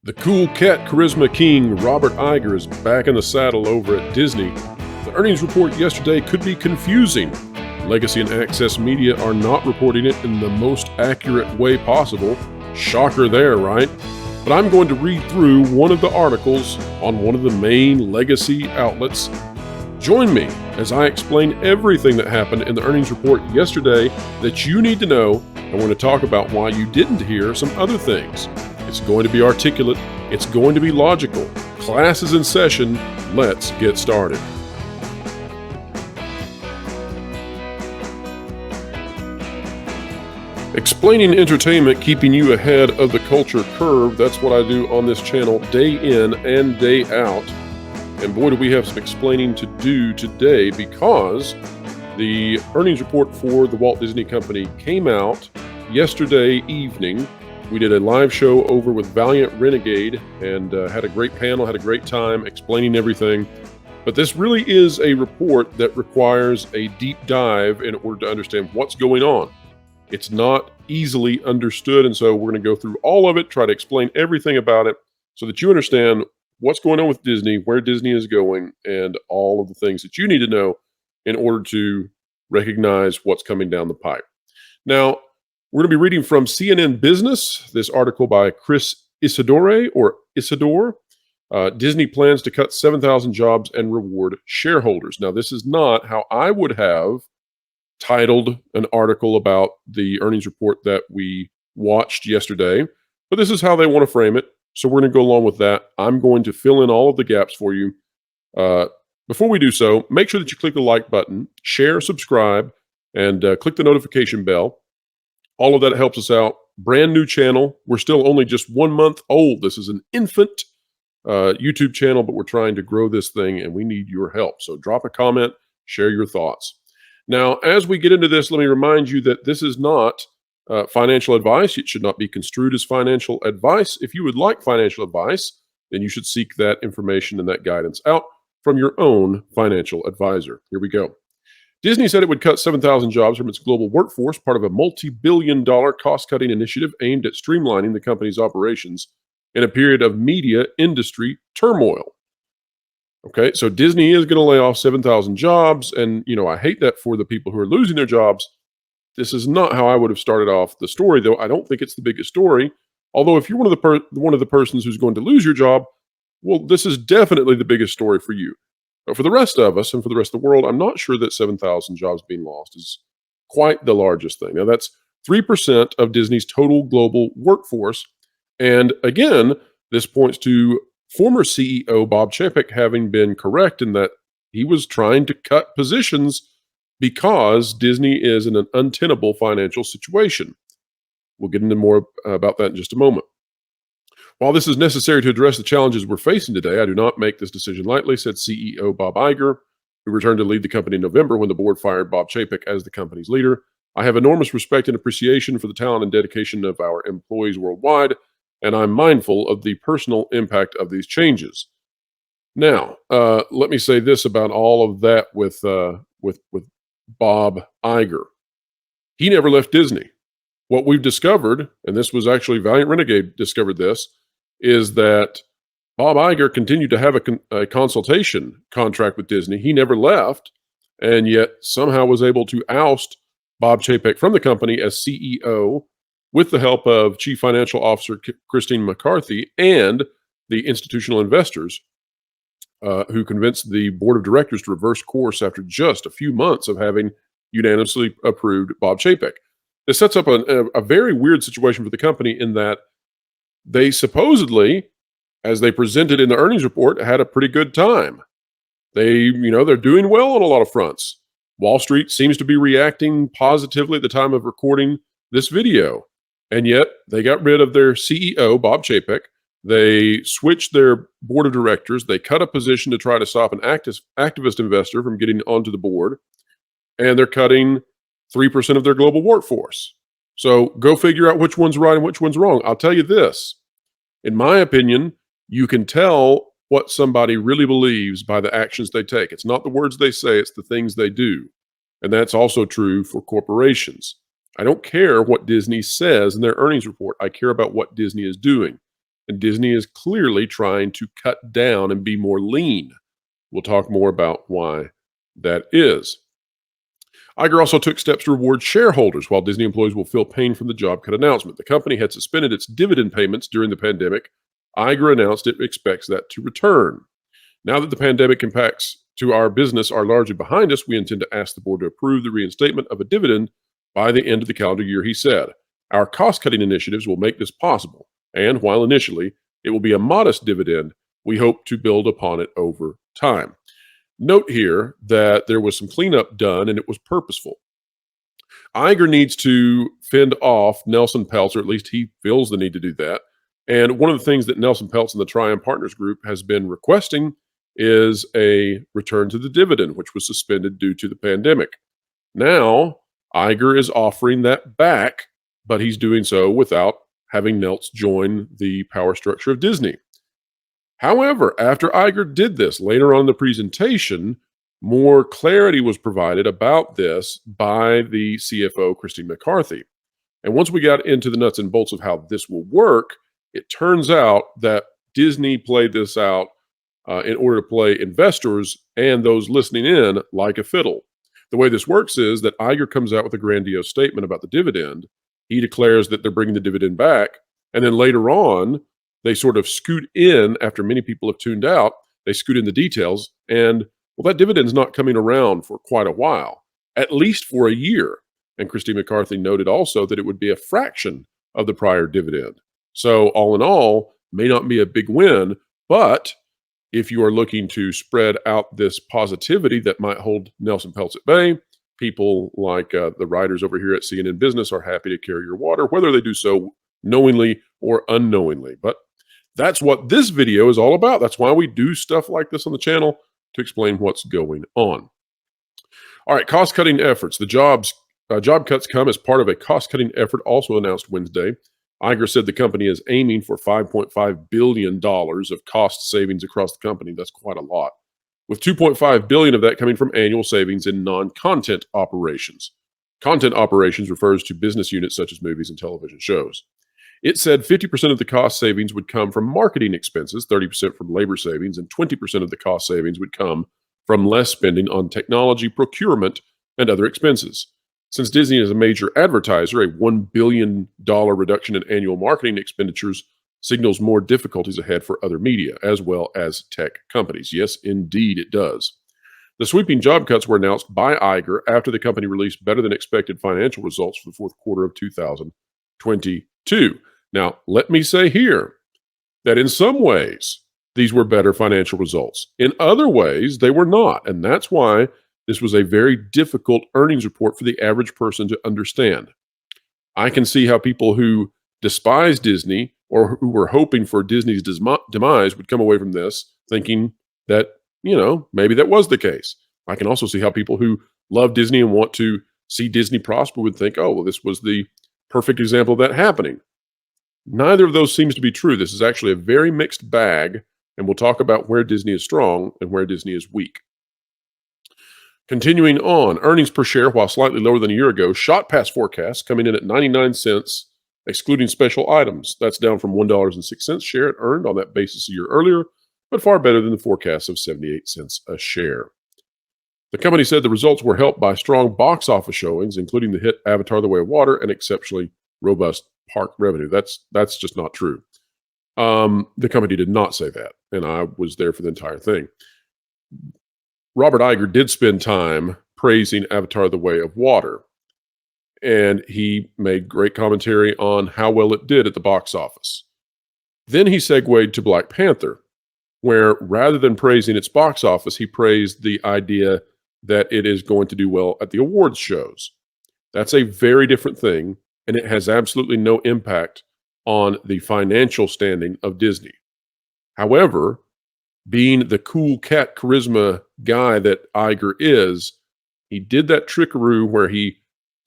The cool cat charisma king, Robert Iger, is back in the saddle over at Disney. The earnings report yesterday could be confusing. Legacy and Access Media are not reporting it in the most accurate way possible. Shocker there, right? But I'm going to read through one of the articles on one of the main legacy outlets. Join me as I explain everything that happened in the earnings report yesterday that you need to know, and we're going to talk about why you didn't hear some other things. It's going to be articulate. It's going to be logical. Class is in session. Let's get started. Explaining entertainment, keeping you ahead of the culture curve. That's what I do on this channel day in and day out. And boy, do we have some explaining to do today, because the earnings report for the Walt Disney Company came out yesterday evening. We did a live show over with Valiant Renegade and had a great panel, had a great time explaining everything. But this really is a report that requires a deep dive in order to understand what's going on. It's not easily understood, and so we're going to go through all of it, try to explain everything about it so that you understand what's going on with Disney, where Disney is going, and all of the things that you need to know in order to recognize what's coming down the pipe. Now, we're going to be reading from CNN Business, this article by Chris Isidore. Disney plans to cut 7,000 jobs and reward shareholders. Now, this is not how I would have titled an article about the earnings report that we watched yesterday, but this is how they want to frame it. So we're going to go along with that. I'm going to fill in all of the gaps for you. Before we do so, make sure that you click the like button, share, subscribe, and click the notification bell. All of that helps us out. Brand new channel. We're still only just 1 month old. This is an infant YouTube channel, but we're trying to grow this thing, and we need your help. So drop a comment, share your thoughts. Now, as we get into this, let me remind you that this is not financial advice. It should not be construed as financial advice. If you would like financial advice, then you should seek that information and that guidance out from your own financial advisor. Here we go. Disney said it would cut 7,000 jobs from its global workforce, part of a multi-billion-dollar cost-cutting initiative aimed at streamlining the company's operations in a period of media industry turmoil. Okay, so Disney is going to lay off 7,000 jobs, and, I hate that for the people who are losing their jobs. This is not how I would have started off the story, though. I don't think it's the biggest story. Although if you're one of the persons who's going to lose your job, well, this is definitely the biggest story for you. But for the rest of us and for the rest of the world, I'm not sure that 7,000 jobs being lost is quite the largest thing. Now, that's 3% of Disney's total global workforce. And again, this points to former CEO Bob Chapek having been correct in that he was trying to cut positions because Disney is in an untenable financial situation. We'll get into more about that in just a moment. While this is necessary to address the challenges we're facing today, I do not make this decision lightly, said CEO Bob Iger, who returned to lead the company in November when the board fired Bob Chapek as the company's leader. I have enormous respect and appreciation for the talent and dedication of our employees worldwide, and I'm mindful of the personal impact of these changes. Now, let me say this about all of that with Bob Iger. He never left Disney. What we've discovered, and this was actually Valiant Renegade discovered this, is that Bob Iger continued to have a consultation contract with Disney. He never left, and yet somehow was able to oust Bob Chapek from the company as CEO with the help of Chief Financial Officer Christine McCarthy and the institutional investors who convinced the board of directors to reverse course after just a few months of having unanimously approved Bob Chapek. This sets up a very weird situation for the company in that they supposedly, as they presented in the earnings report, had a pretty good time. They're doing well on a lot of fronts. Wall Street seems to be reacting positively at the time of recording this video. And yet they got rid of their CEO, Bob Chapek. They switched their board of directors. They cut a position to try to stop an activist investor from getting onto the board. And they're cutting 3% of their global workforce. So go figure out which one's right and which one's wrong. I'll tell you this. In my opinion, you can tell what somebody really believes by the actions they take. It's not the words they say, it's the things they do. And that's also true for corporations. I don't care what Disney says in their earnings report. I care about what Disney is doing. and Disney is clearly trying to cut down and be more lean. We'll talk more about why that is. Iger also took steps to reward shareholders while Disney employees will feel pain from the job cut announcement. The company had suspended its dividend payments during the pandemic. Iger announced it expects that to return. Now that the pandemic impacts to our business are largely behind us, we intend to ask the board to approve the reinstatement of a dividend by the end of the calendar year, he said. Our cost-cutting initiatives will make this possible, and while initially it will be a modest dividend, we hope to build upon it over time. Note here that there was some cleanup done, and it was purposeful. Iger needs to fend off Nelson Peltz, or at least he feels the need to do that. And one of the things that Nelson Peltz and the Triumph Partners Group has been requesting is a return to the dividend, which was suspended due to the pandemic. Now, Iger is offering that back, but he's doing so without having Neltz join the power structure of Disney. However, after Iger did this, later on in the presentation, more clarity was provided about this by the CFO, Christine McCarthy. And once we got into the nuts and bolts of how this will work, it turns out that Disney played this out in order to play investors and those listening in like a fiddle. The way this works is that Iger comes out with a grandiose statement about the dividend. He declares that they're bringing the dividend back. And then later on, they sort of scoot in after many people have tuned out. They scoot in the details. And, well, that dividend's not coming around for quite a while, at least for a year. And Christine McCarthy noted also that it would be a fraction of the prior dividend. So all in all, may not be a big win, but if you are looking to spread out this positivity that might hold Nelson Peltz at bay, people like the writers over here at CNN Business are happy to carry your water, whether they do so knowingly or unknowingly. But that's what this video is all about. That's why we do stuff like this on the channel, to explain what's going on. All right, cost-cutting efforts. The job cuts come as part of a cost-cutting effort also announced Wednesday. Iger said the company is aiming for $5.5 billion of cost savings across the company. That's quite a lot, with $2.5 billion of that coming from annual savings in non-content operations. Content operations refers to business units such as movies and television shows. It said 50% of the cost savings would come from marketing expenses, 30% from labor savings, and 20% of the cost savings would come from less spending on technology, procurement, and other expenses. Since Disney is a major advertiser, a $1 billion reduction in annual marketing expenditures signals more difficulties ahead for other media, as well as tech companies. Yes, indeed it does. The sweeping job cuts were announced by Iger after the company released better than expected financial results for the fourth quarter of 2022. Now, let me say here that in some ways, these were better financial results. In other ways, they were not. And that's why this was a very difficult earnings report for the average person to understand. I can see how people who despise Disney or who were hoping for Disney's demise would come away from this thinking that, maybe that was the case. I can also see how people who love Disney and want to see Disney prosper would think, oh, well, this was the perfect example of that happening. Neither of those seems to be true. This is actually a very mixed bag, and we'll talk about where Disney is strong and where Disney is weak. Continuing on, earnings per share, while slightly lower than a year ago, shot past forecasts, coming in at 99 cents, excluding special items. That's down from $1.06 a share it earned on that basis a year earlier, but far better than the forecast of 78 cents a share. The company said the results were helped by strong box office showings, including the hit Avatar: The Way of Water and exceptionally robust park revenue. That's just not true. The company did not say that, and I was there for the entire thing. Robert Iger did spend time praising Avatar: The Way of Water, and he made great commentary on how well it did at the box office. Then he segued to Black Panther, where rather than praising its box office, he praised the idea that it is going to do well at the awards shows. That's a very different thing, and it has absolutely no impact on the financial standing of Disney. However, being the cool cat charisma guy that Iger is, he did that trickaroo where he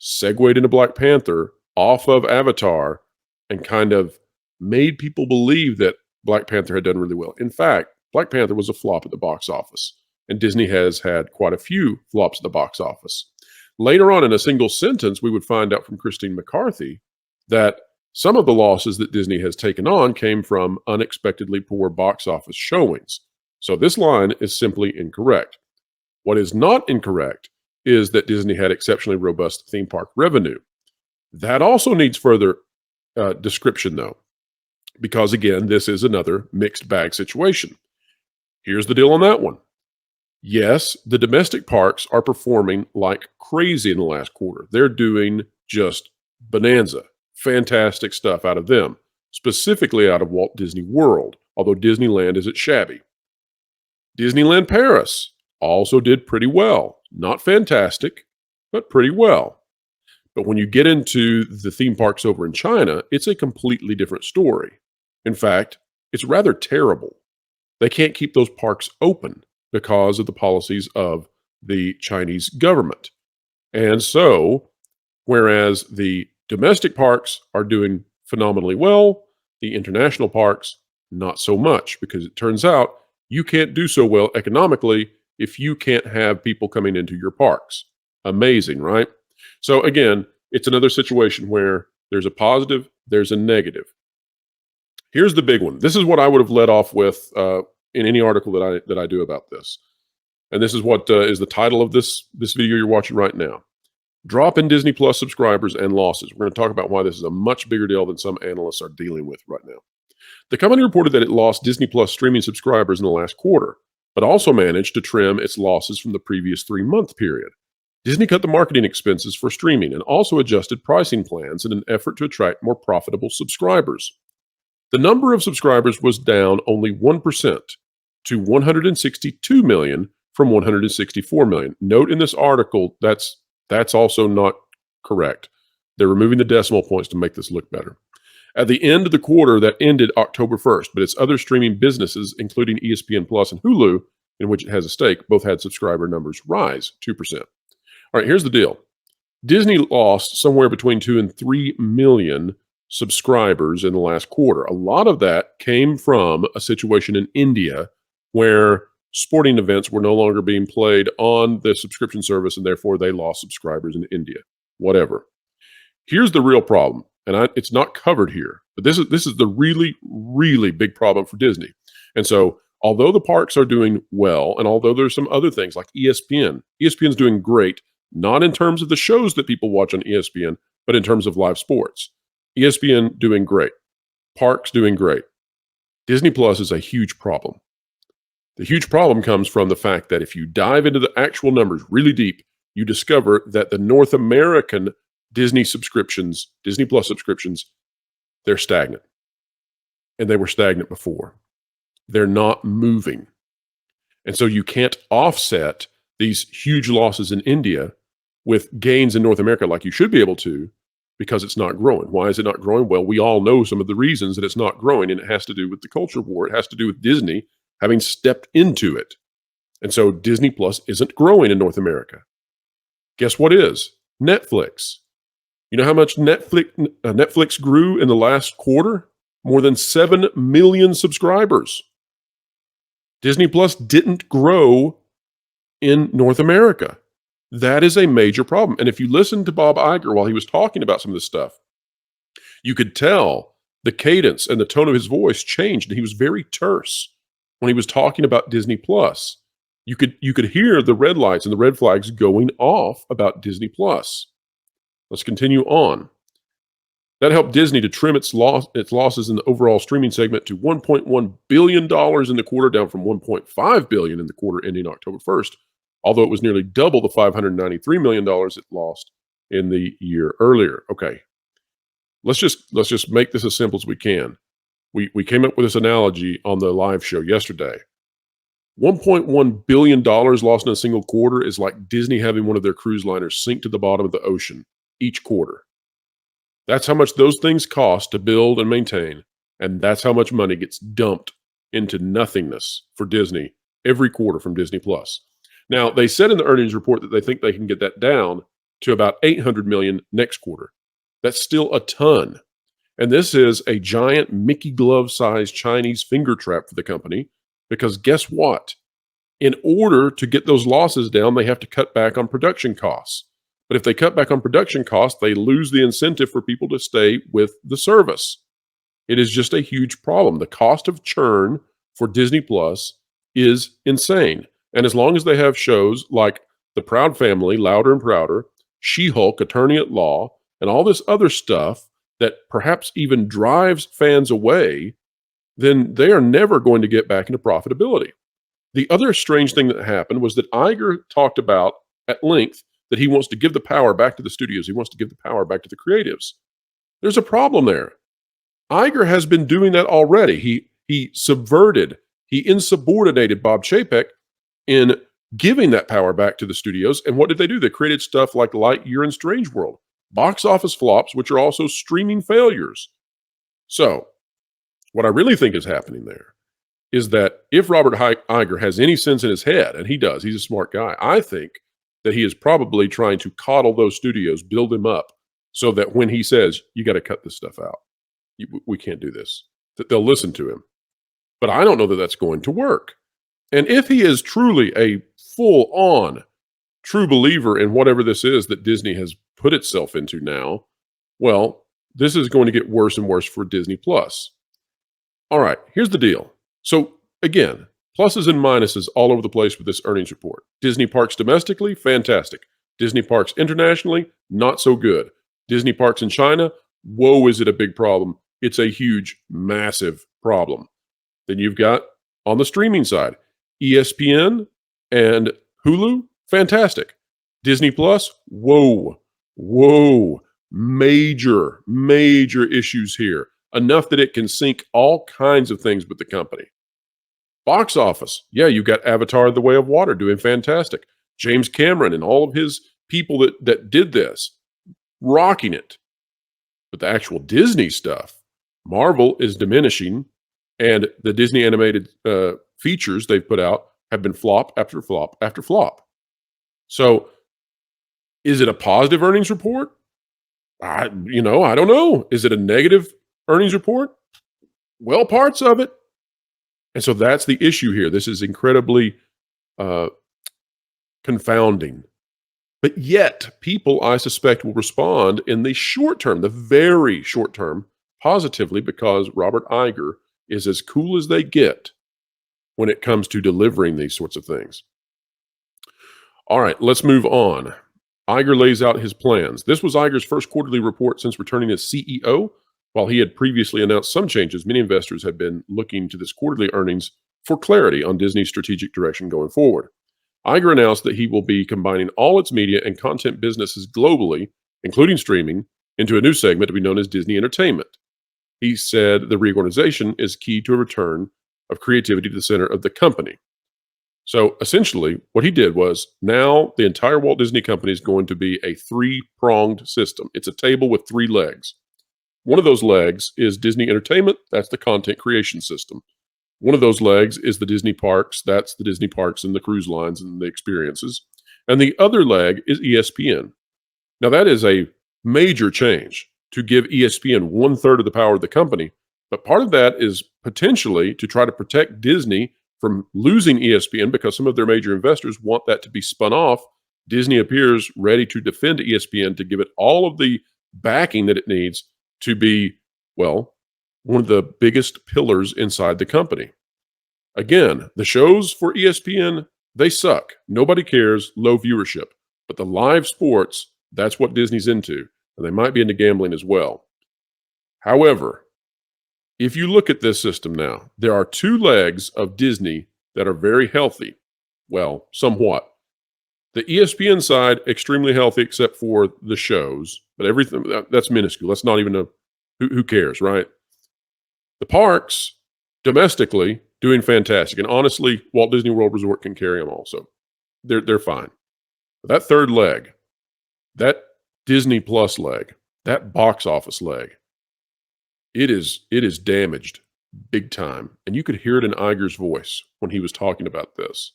segued into Black Panther off of Avatar and kind of made people believe that Black Panther had done really well. In fact, Black Panther was a flop at the box office, and Disney has had quite a few flops at the box office. Later on in a single sentence, we would find out from Christine McCarthy that Some of the losses that Disney has taken on came from unexpectedly poor box office showings. So this line is simply incorrect. What is not incorrect is that Disney had exceptionally robust theme park revenue. That also needs further description, though, because again, this is another mixed bag situation. Here's the deal on that one. Yes, the domestic parks are performing like crazy in the last quarter. They're doing just bonanza. Fantastic stuff out of them, specifically out of Walt Disney World, although Disneyland isn't shabby. Disneyland Paris also did pretty well. Not fantastic, but pretty well. But when you get into the theme parks over in China, it's a completely different story. In fact, it's rather terrible. They can't keep those parks open because of the policies of the Chinese government. And so, whereas the domestic parks are doing phenomenally well, the international parks, not so much, because it turns out you can't do so well economically if you can't have people coming into your parks. Amazing, right? So again, it's another situation where there's a positive, there's a negative. Here's the big one. This is what I would have led off with in any article that I do about this. And this is what is the title of this video you're watching right now. Drop in Disney Plus subscribers and losses. We're going to talk about why this is a much bigger deal than some analysts are dealing with right now. The company reported that it lost Disney Plus streaming subscribers in the last quarter, but also managed to trim its losses from the previous 3-month period. Disney cut the marketing expenses for streaming and also adjusted pricing plans in an effort to attract more profitable subscribers. The number of subscribers was down only 1% to 162 million from 164 million. Note in this article, that's also not correct. They're removing the decimal points to make this look better. At the end of the quarter that ended October 1st, but its other streaming businesses, including ESPN Plus and Hulu, in which it has a stake, both had subscriber numbers rise 2%. All right, here's the deal. Disney lost somewhere between 2 and 3 million subscribers in the last quarter. A lot of that came from a situation in India where sporting events were no longer being played on the subscription service, and therefore they lost subscribers in India. Whatever. Here's the real problem, and it's not covered here, but this is the really, really big problem for Disney. And so, although the parks are doing well, and although there's some other things like ESPN's doing great, not in terms of the shows that people watch on ESPN, but in terms of live sports. ESPN doing great. Parks doing great. Disney Plus is a huge problem. The huge problem comes from the fact that if you dive into the actual numbers really deep, you discover that the North American Disney subscriptions, Disney Plus subscriptions, they're stagnant. And they were stagnant before. They're not moving. And so you can't offset these huge losses in India with gains in North America like you should be able to, because it's not growing. Why is it not growing? Well, we all know some of the reasons that it's not growing, and it has to do with the culture war. It has to do with Disney having stepped into it. And so Disney Plus isn't growing in North America. Guess what is? Netflix. You know how much Netflix grew in the last quarter? More than 7 million subscribers. Disney Plus didn't grow in North America. That is a major problem. And if you listen to Bob Iger while he was talking about some of this stuff, you could tell the cadence and the tone of his voice changed. He was very terse when he was talking about Disney Plus. You could hear the red lights and the red flags going off about Disney Plus. Let's continue on. That helped Disney to trim its losses in the overall streaming segment to $1.1 billion in the quarter, down from $1.5 billion in the quarter ending October 1st, although it was nearly double the $593 million it lost in the year earlier. Okay, let's just make this as simple as we can. We came up with this analogy on the live show yesterday. $1.1 billion lost in a single quarter is like Disney having one of their cruise liners sink to the bottom of the ocean each quarter. That's how much those things cost to build and maintain, and that's how much money gets dumped into nothingness for Disney every quarter from Disney Plus. Now, they said in the earnings report that they think they can get that down to about $800 million next quarter. That's still a ton. And this is a giant Mickey glove-sized Chinese finger trap for the company, because guess what? In order to get those losses down, they have to cut back on production costs. But if they cut back on production costs, they lose the incentive for people to stay with the service. It is just a huge problem. The cost of churn for Disney Plus is insane. And as long as they have shows like The Proud Family, Louder and Prouder, She-Hulk, Attorney at Law, and all this other stuff that perhaps even drives fans away, then they are never going to get back into profitability. The other strange thing that happened was that Iger talked about at length that he wants to give the power back to the studios. He wants to give the power back to the creatives. There's a problem there. Iger has been doing that already. He subverted, he insubordinated Bob Chapek in giving that power back to the studios. And what did they do? They created stuff like Lightyear and Strange World, box office flops, which are also streaming failures. So what I really think is happening there is that if Robert Iger has any sense in his head, and he does, he's a smart guy, I think that he is probably trying to coddle those studios, build them up, so that when he says, you got to cut this stuff out, we can't do this, that they'll listen to him. But I don't know that that's going to work. And if he is truly a full-on true believer in whatever this is that Disney has put itself into now, well, this is going to get worse and worse for Disney Plus. All right, here's the deal. So again, pluses and minuses all over the place with this earnings report. Disney parks domestically, fantastic. Disney parks internationally, not so good. Disney parks in China, whoa, is it a big problem. It's a huge, massive problem. Then you've got, on the streaming side, ESPN and Hulu, fantastic. Disney Plus, whoa, major issues here. Enough that it can sink all kinds of things with the company. Box office, yeah, you've got Avatar: The Way of Water doing fantastic. James Cameron and all of his people that did this, rocking it. But the actual Disney stuff, Marvel is diminishing, and the Disney animated features they've put out have been flop after flop after flop. So is it a positive earnings report? I don't know. Is it a negative earnings report? Well, parts of it. And so that's the issue here. This is incredibly confounding. But yet, people, I suspect, will respond in the short term, the very short term, positively, because Robert Iger is as cool as they get when it comes to delivering these sorts of things. All right, let's move on. Iger lays out his plans. This was Iger's first quarterly report since returning as CEO. While he had previously announced some changes, many investors have been looking to this quarterly earnings for clarity on Disney's strategic direction going forward. Iger announced that he will be combining all its media and content businesses globally, including streaming, into a new segment to be known as Disney Entertainment. He said the reorganization is key to a return of creativity to the center of the company. So essentially, what he did was now the entire Walt Disney Company is going to be a three-pronged system. It's a table with three legs. One of those legs is Disney Entertainment. That's the content creation system. One of those legs is the Disney parks. That's the Disney parks and the cruise lines and the experiences. And the other leg is ESPN. Now, that is a major change to give ESPN 1/3 of the power of the company. But part of that is potentially to try to protect Disney from losing ESPN because some of their major investors want that to be spun off. Disney appears ready to defend ESPN to give it all of the backing that it needs to be, well, one of the biggest pillars inside the company. Again, the shows for ESPN, they suck. Nobody cares, low viewership. But the live sports, that's what Disney's into. And they might be into gambling as well. However, if you look at this system now, there are two legs of Disney that are very healthy. Well, somewhat. The ESPN side, extremely healthy except for the shows. But everything, that's minuscule. That's not even who cares, right? The parks, domestically, doing fantastic. And honestly, Walt Disney World Resort can carry them also. They're fine. But that third leg, that Disney Plus leg, that box office leg, it is damaged big time. And you could hear it in Iger's voice when he was talking about this.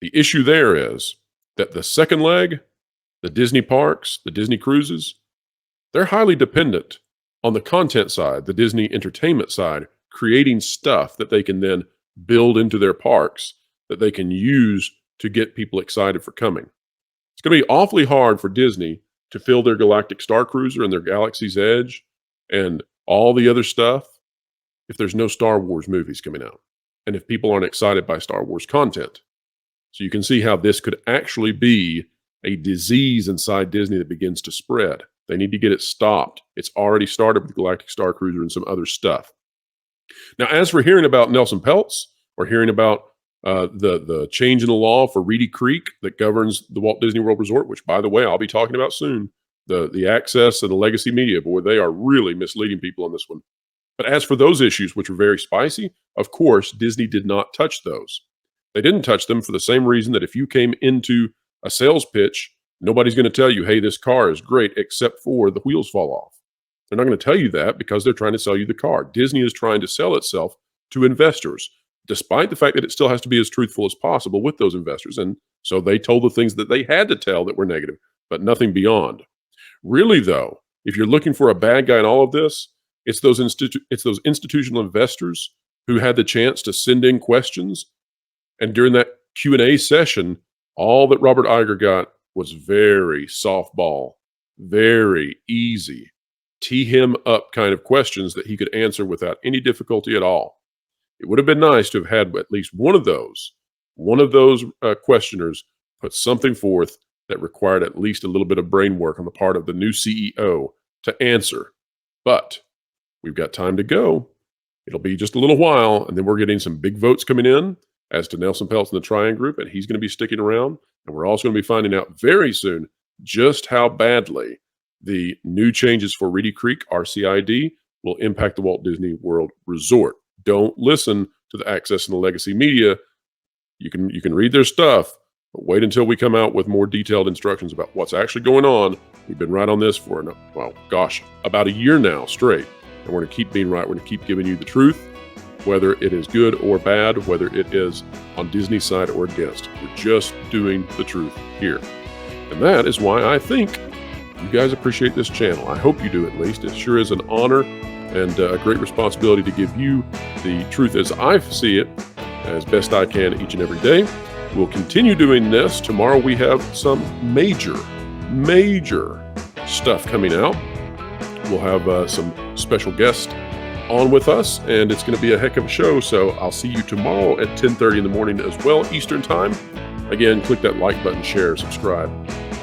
The issue there is that the second leg, the Disney parks, the Disney cruises, they're highly dependent on the content side, the Disney entertainment side, creating stuff that they can then build into their parks that they can use to get people excited for coming. It's going to be awfully hard for Disney to fill their Galactic Star Cruiser and their Galaxy's Edge and all the other stuff if there's no Star Wars movies coming out and if people aren't excited by Star Wars content. So you can see how this could actually be a disease inside Disney that begins to spread. They need to get it stopped. It's already started with Galactic Star Cruiser and some other stuff. Now, as for hearing about Nelson Peltz or hearing about the change in the law for Reedy Creek that governs the Walt Disney World Resort, which, by the way, I'll be talking about soon, the access and the legacy media, boy, they are really misleading people on this one. But as for those issues, which are very spicy, of course, Disney did not touch those. They didn't touch them for the same reason that if you came into a sales pitch, nobody's going to tell you, hey, this car is great, except for the wheels fall off. They're not going to tell you that because they're trying to sell you the car. Disney is trying to sell itself to investors, despite the fact that it still has to be as truthful as possible with those investors. And so they told the things that they had to tell that were negative, but nothing beyond. Really, though, if you're looking for a bad guy in all of this, it's those institutional investors who had the chance to send in questions. And during that Q&A session, all that Robert Iger got was very softball, very easy, tee him up kind of questions that he could answer without any difficulty at all. It would have been nice to have had at least one of those questioners put something forth that required at least a little bit of brain work on the part of the new CEO to answer. But we've got time to go. It'll be just a little while, and then we're getting some big votes coming in as to Nelson Peltz and the Trian Group, and he's going to be sticking around. And we're also going to be finding out very soon just how badly the new changes for Reedy Creek, RCID, will impact the Walt Disney World Resort. Don't listen to the access and the legacy media. You can read their stuff, but wait until we come out with more detailed instructions about what's actually going on. We've been right on this for, about a year now straight. And we're going to keep being right. We're going to keep giving you the truth, whether it is good or bad, whether it is on Disney's side or against. We're just doing the truth here. And that is why I think you guys appreciate this channel. I hope you do at least. It sure is an honor and a great responsibility to give you the truth as I see it, as best I can each and every day. We'll continue doing this. Tomorrow we have some major stuff coming out. We'll have some special guests on with us, and it's going to be a heck of a show. So I'll see you tomorrow at 10:30 in the morning as well, Eastern Time. Again, click that like button, share, subscribe,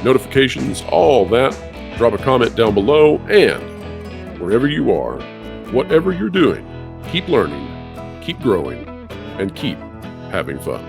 notifications, all that. Drop a comment down below, and wherever you are, whatever you're doing, keep learning, keep growing, and keep having fun.